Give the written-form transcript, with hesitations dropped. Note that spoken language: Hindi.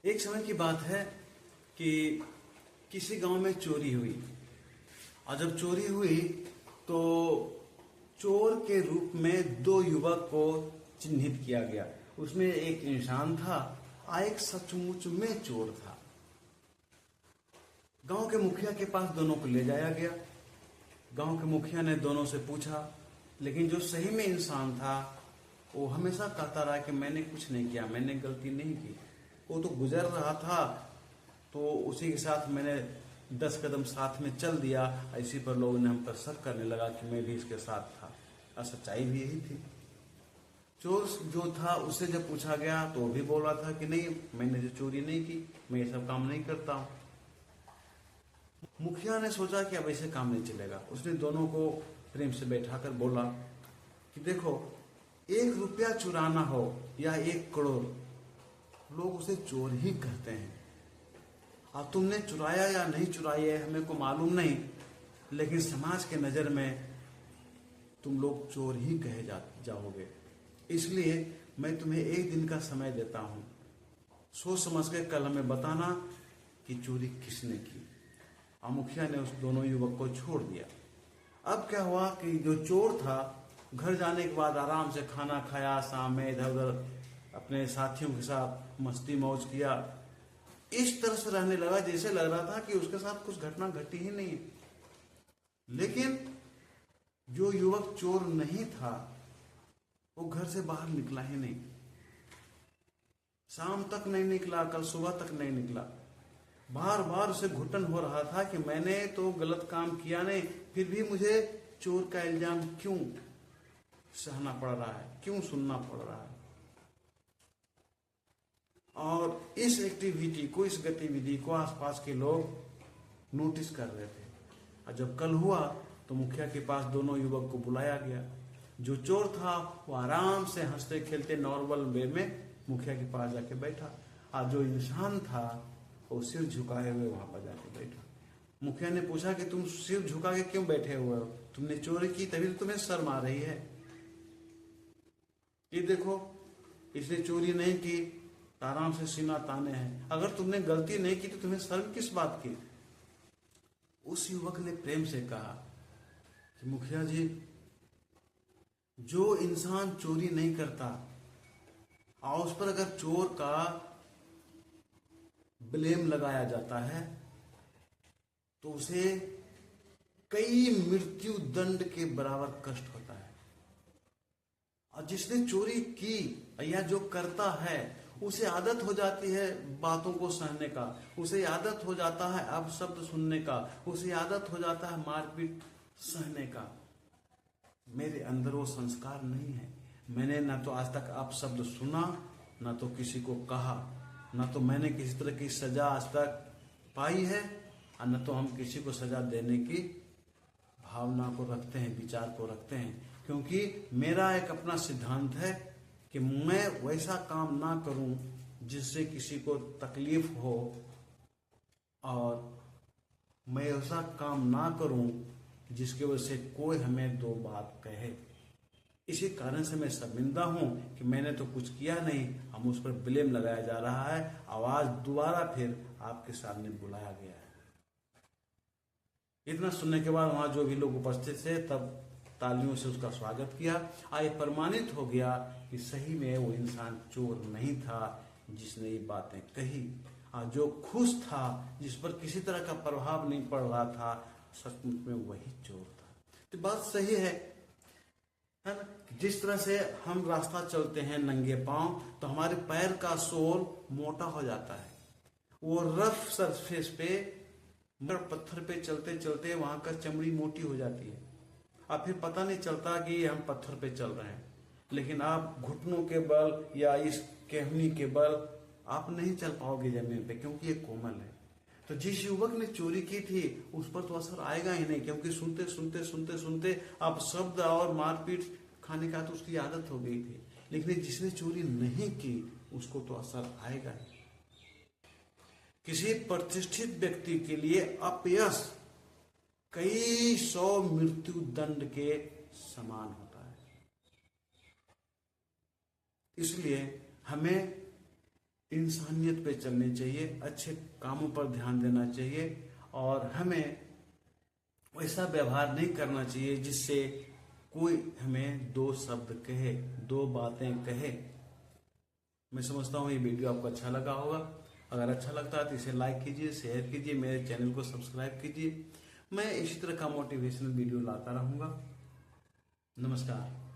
एक समय की बात है कि किसी गांव में चोरी हुई। और जब चोरी हुई तो चोर के रूप में दो युवक को चिन्हित किया गया। उसमें एक इंसान था और एक सचमुच में चोर था। गांव के मुखिया के पास दोनों को ले जाया गया। गांव के मुखिया ने दोनों से पूछा, लेकिन जो सही में इंसान था वो हमेशा कहता रहा कि मैंने कुछ नहीं किया, मैंने गलती नहीं की। वो तो गुजर रहा था तो उसी के साथ मैंने 10 कदम साथ में चल दिया। इसी पर लोगों ने हम पर शक करने लगा कि मैं भी इसके साथ था, और सच्चाई भी यही थी। चोर जो था उससे जब पूछा गया तो वो भी बोला था कि नहीं, मैंने जो चोरी नहीं की, मैं ये सब काम नहीं करता हूं। मुखिया ने सोचा कि अब ऐसे काम नहीं चलेगा। उसने दोनों को प्रेम से बैठाकर बोला कि देखो, 1 रुपया चुराना हो या 1 करोड़, लोग उसे चोर ही कहते हैं। और तुमने चुराया या नहीं चुराया है हमें को मालूम नहीं, लेकिन समाज के नजर में तुम लोग चोर ही कहे जाओगे। इसलिए मैं तुम्हें 1 दिन का समय देता हूं, सोच समझ के कल हमें बताना कि चोरी किसने की। और मुखिया ने उस दोनों युवक को छोड़ दिया। अब क्या हुआ कि जो चोर था घर जाने के बाद आराम से खाना खाया, शाम में इधर उधर अपने साथियों के साथ मस्ती मौज किया। इस तरह से रहने लगा जैसे लग रहा था कि उसके साथ कुछ घटना घटी ही नहीं। लेकिन जो युवक चोर नहीं था वो घर से बाहर निकला ही नहीं। शाम तक नहीं निकला, कल सुबह तक नहीं निकला। बार बार उसे घुटन हो रहा था कि मैंने तो गलत काम किया नहीं, फिर भी मुझे चोर का इल्जाम क्यों सहना पड़ रहा है, क्यों सुनना पड़ रहा है। और इस एक्टिविटी को, इस गतिविधि को आसपास के लोग नोटिस कर रहे थे। और जब कल हुआ तो मुखिया के पास दोनों युवक को बुलाया गया। जो चोर था वो आराम से हंसते खेलते नॉर्मल वे में मुखिया के पास जाके बैठा, और जो इंसान था वो सिर झुकाए हुए वहां पर जाके बैठा। मुखिया ने पूछा कि तुम सिर झुका के क्यों बैठे हुए हो, तुमने चोरी की तभी तो तुम्हें शर्म आ रही है। ये देखो, इसने चोरी नहीं की, आराम से सीना ताने हैं। अगर तुमने गलती नहीं की तो तुम्हें शर्म किस बात की। उस युवक ने प्रेम से कहा कि मुखिया जी, जो इंसान चोरी नहीं करता और उस पर अगर चोर का ब्लेम लगाया जाता है तो उसे कई मृत्यु दंड के बराबर कष्ट होता है। और जिसने चोरी की या जो करता है उसे आदत हो जाती है बातों को सहने का, उसे आदत हो जाता है अपशब्द सुनने का, उसे आदत हो जाता है मारपीट सहने का। मेरे अंदर वो संस्कार नहीं है। मैंने ना तो आज तक अपशब्द सुना, ना तो किसी को कहा, ना तो मैंने किसी तरह की सजा आज तक पाई है, और न तो हम किसी को सजा देने की भावना को रखते हैं, विचार को रखते हैं। क्योंकि मेरा एक अपना सिद्धांत है कि मैं वैसा काम ना करूं जिससे किसी को तकलीफ हो, और मैं ऐसा काम ना करूं जिसकी वजह से कोई हमें 2 बात कहे। इसी कारण से मैं शर्मिंदा हूं कि मैंने तो कुछ किया नहीं, हम उस पर ब्लेम लगाया जा रहा है। आवाज दोबारा फिर आपके सामने बुलाया गया है। इतना सुनने के बाद वहां जो भी लोग उपस्थित थे तब तालियों से उसका स्वागत किया। आए प्रमाणित हो गया कि सही में वो इंसान चोर नहीं था जिसने ये बातें कही। जो खुश था, जिस पर किसी तरह का प्रभाव नहीं पड़ रहा था, सचमुच में वही चोर था। तो बात सही है ना। जिस तरह से हम रास्ता चलते हैं नंगे पांव तो हमारे पैर का सोल मोटा हो जाता है। वो रफ सरफेस पे पत्थर पे चलते चलते वहां का चमड़ी मोटी हो जाती है, अब फिर पता नहीं चलता कि हम पत्थर पे चल रहे हैं। लेकिन आप घुटनों के बल या इस केहनी के बल आप नहीं चल पाओगे जमीन पे, क्योंकि ये कोमल है। तो जिस युवक ने चोरी की थी उस पर तो असर आएगा ही नहीं, क्योंकि सुनते सुनते सुनते सुनते अब शब्द और मारपीट खाने का तो उसकी आदत हो गई थी। लेकिन जिसने चोरी नहीं की उसको तो असर आएगा ही। किसी प्रतिष्ठित व्यक्ति के लिए अपयश कई 100 मृत्यु दंड के समान होता है। इसलिए हमें इंसानियत पे चलनी चाहिए, अच्छे कामों पर ध्यान देना चाहिए और हमें वैसा व्यवहार नहीं करना चाहिए जिससे कोई हमें दो शब्द कहे, दो बातें कहे। मैं समझता हूँ ये वीडियो आपको अच्छा लगा होगा। अगर अच्छा लगता है तो इसे लाइक कीजिए, शेयर कीजिए, मेरे चैनल को सब्सक्राइब कीजिए। मैं इसी तरह का मोटिवेशनल वीडियो लाता रहूँगा। नमस्कार।